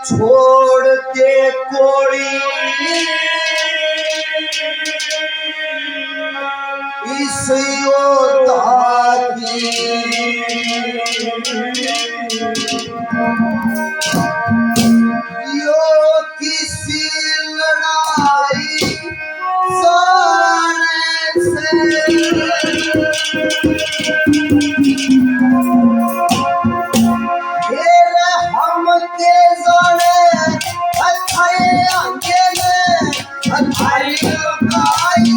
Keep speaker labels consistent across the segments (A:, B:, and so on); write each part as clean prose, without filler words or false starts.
A: छोड़ते कोड़ी इस योद्धा की यो किसी लड़ाई साने से हम के जाने अच्छे अंगेले अच्छाई लुकाई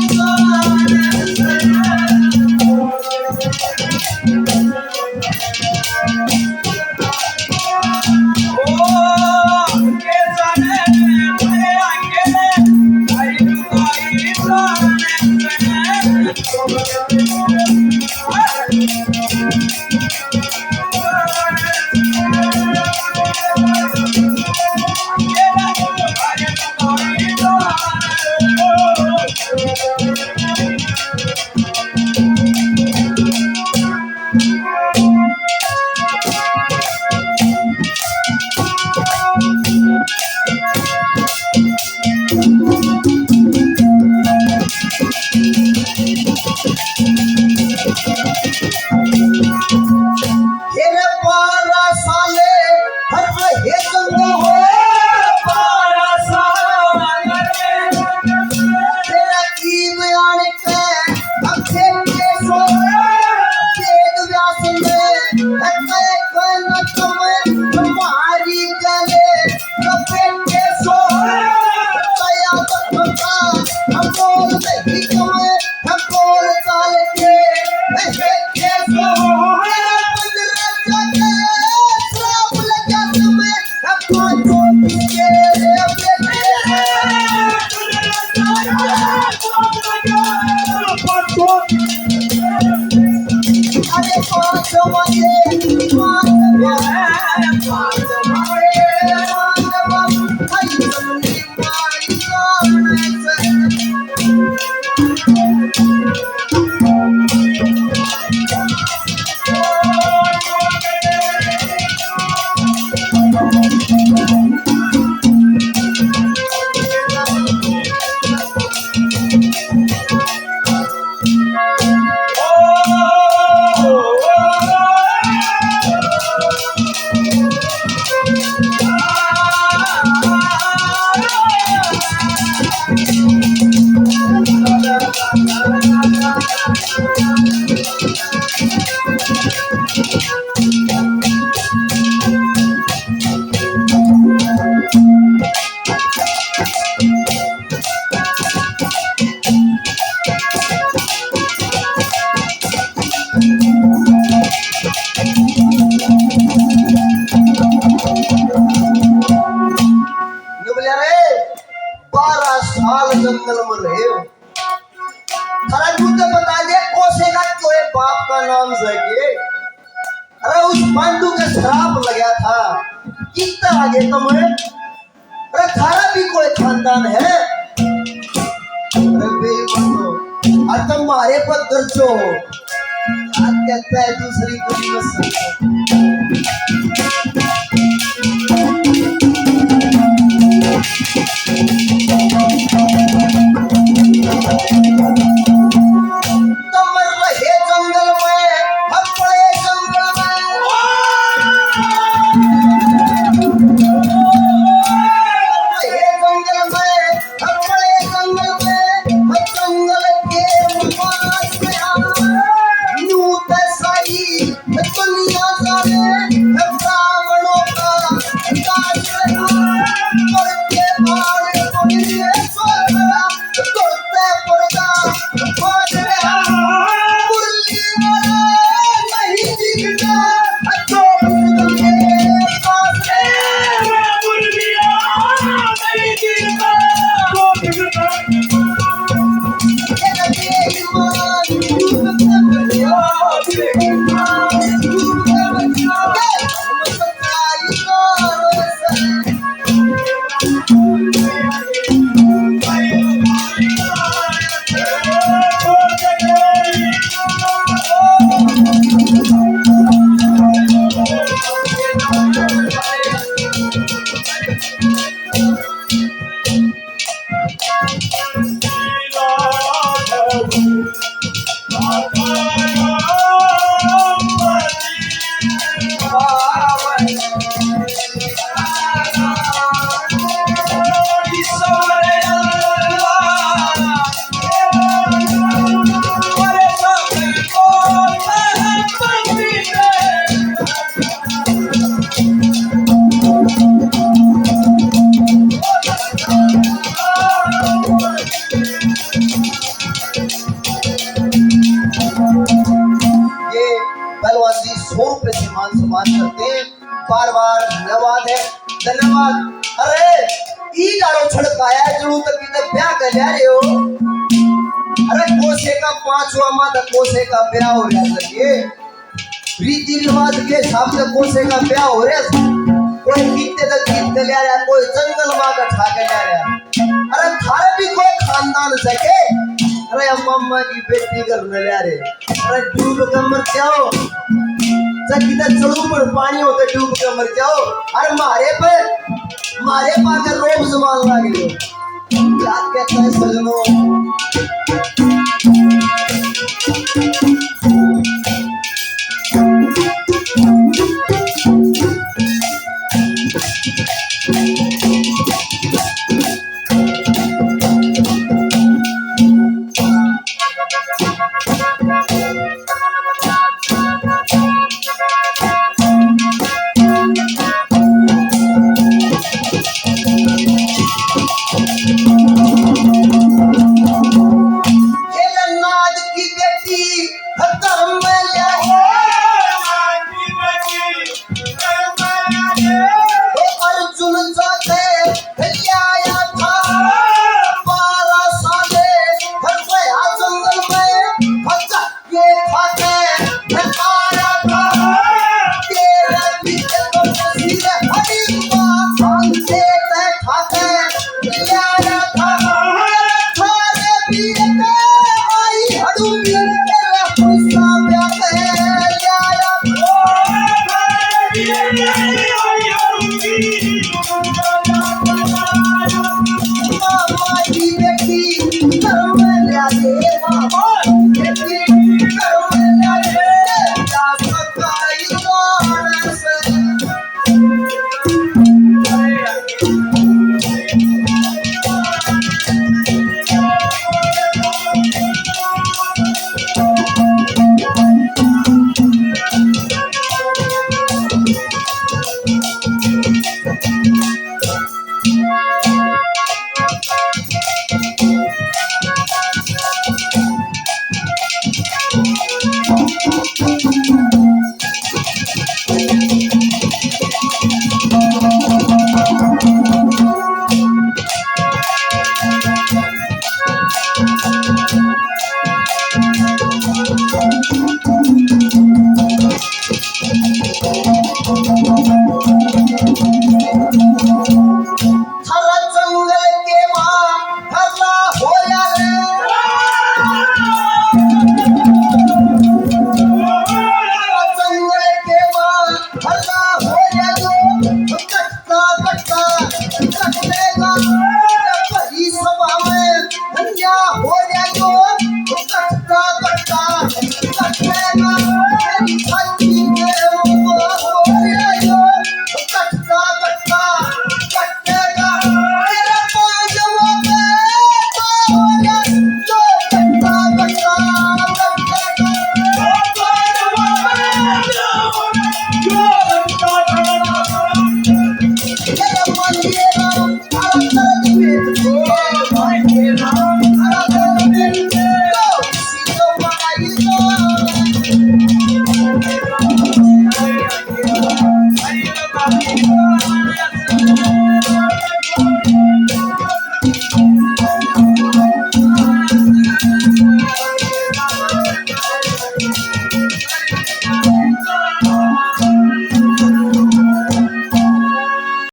A: जंगल में रहे हो अरे तुझे बता दे कोसेगा क्यों है बाप का नाम सके अरे उस पांडु के श्राप लगा था कितना आगे तुम्हें अरे थारा भी कोई खानदान है अरे बेईमानो अरे तुम मारे पर दर्जो आज कहता है दूसरी कोई मत रिवाज अरे ई डालो छड़काया जरूर तक की ब्याह कर लिया रे हो अरे कोसे का पांचवा माता कोसे का ब्याह हो रहा सके रीति रिवाज के हिसाब से कोसे का ब्याह हो रहा कोई गीते तक गीत कर लिया कोई जंगल माँ का ठा कर लिया अरे थारे भी कोई खानदान सके अरे अम्मा की बेटी करने लिया रे अरे डूब कर मर जाओ जब चलू पर पानी होते डूब कर मर जाओ अरे मारे पाकर रोब जमान लागे क्या कहता है सजनों